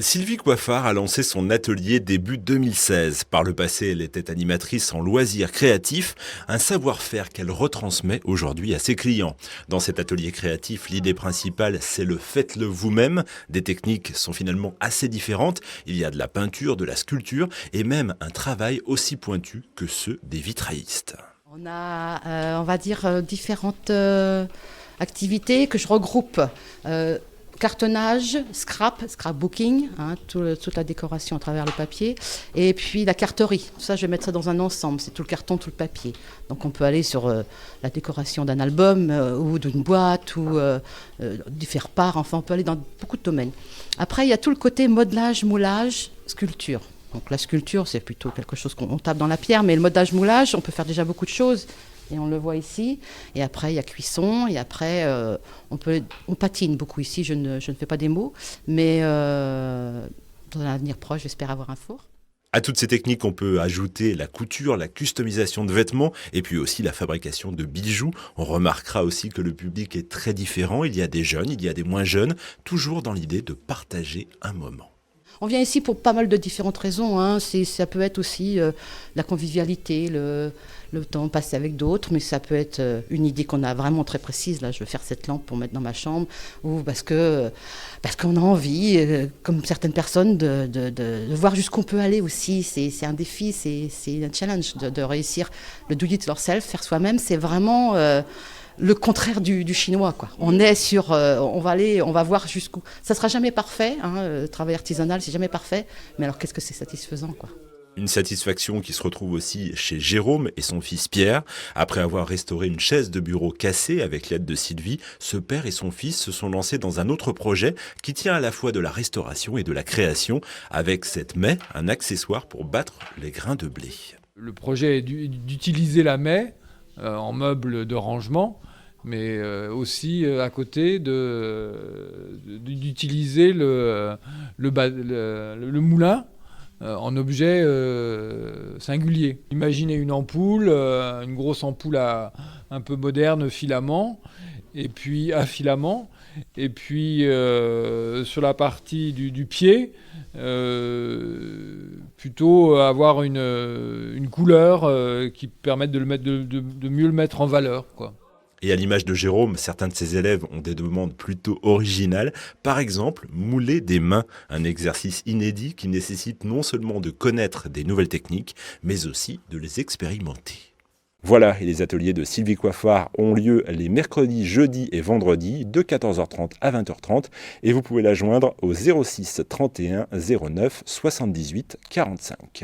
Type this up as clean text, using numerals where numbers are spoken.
Sylvie Coiffard a lancé son atelier début 2016. Par le passé, elle était animatrice en loisirs créatifs, un savoir-faire qu'elle retransmet aujourd'hui à ses clients. Dans cet atelier créatif, l'idée principale, c'est le faites-le vous-même. Des techniques sont finalement assez différentes. Il y a de la peinture, de la sculpture et même un travail aussi pointu que ceux des vitraillistes. On a, on va dire, différentes activités que je regroupe. Cartonnage, scrapbooking, toute la décoration à travers le papier, et puis la carterie. Ça, je vais mettre ça dans un ensemble, c'est tout le carton, tout le papier. Donc on peut aller sur la décoration d'un album ou d'une boîte ou du faire-part, enfin on peut aller dans beaucoup de domaines. Après, il y a tout le côté modelage, moulage, sculpture. Donc la sculpture, c'est plutôt quelque chose qu'on tape dans la pierre, mais le modelage-moulage, on peut faire déjà beaucoup de choses. Et on le voit ici. Et après, il y a cuisson. Et après, on patine beaucoup ici. Je ne fais pas des mots. Mais dans un avenir proche, j'espère avoir un four. À toutes ces techniques, on peut ajouter la couture, la customisation de vêtements et puis aussi la fabrication de bijoux. On remarquera aussi que le public est très différent. Il y a des jeunes, il y a des moins jeunes, toujours dans l'idée de partager un moment. On vient ici pour pas mal de différentes raisons. Ça peut être aussi la convivialité, le temps passé avec d'autres, mais ça peut être une idée qu'on a vraiment très précise. Là, je veux faire cette lampe pour mettre dans ma chambre, ou parce qu'on a envie, comme certaines personnes, de voir jusqu'où on peut aller aussi. C'est un défi, c'est un challenge de réussir le do it yourself, faire soi-même. C'est vraiment le contraire du chinois, quoi. On va voir jusqu'où. Ça sera jamais parfait, le travail artisanal, c'est jamais parfait. Mais alors, qu'est-ce que c'est satisfaisant, quoi. Une satisfaction qui se retrouve aussi chez Jérôme et son fils Pierre. Après avoir restauré une chaise de bureau cassée avec l'aide de Sylvie, ce père et son fils se sont lancés dans un autre projet qui tient à la fois de la restauration et de la création, avec cette maie, un accessoire pour battre les grains de blé. Le projet est d'utiliser la maie en meuble de rangement, mais aussi à côté d'utiliser le moulin en objet singulier. Imaginez une ampoule, une grosse ampoule un peu moderne, filament, et puis à filament, et puis sur la partie du pied, plutôt avoir une couleur qui permette de mieux le mettre en valeur, quoi. Et à l'image de Jérôme, certains de ses élèves ont des demandes plutôt originales. Par exemple, mouler des mains, un exercice inédit qui nécessite non seulement de connaître des nouvelles techniques, mais aussi de les expérimenter. Voilà, et les ateliers de Sylvie Coiffard ont lieu les mercredis, jeudis et vendredis de 14h30 à 20h30 et vous pouvez la joindre au 06 31 09 78 45.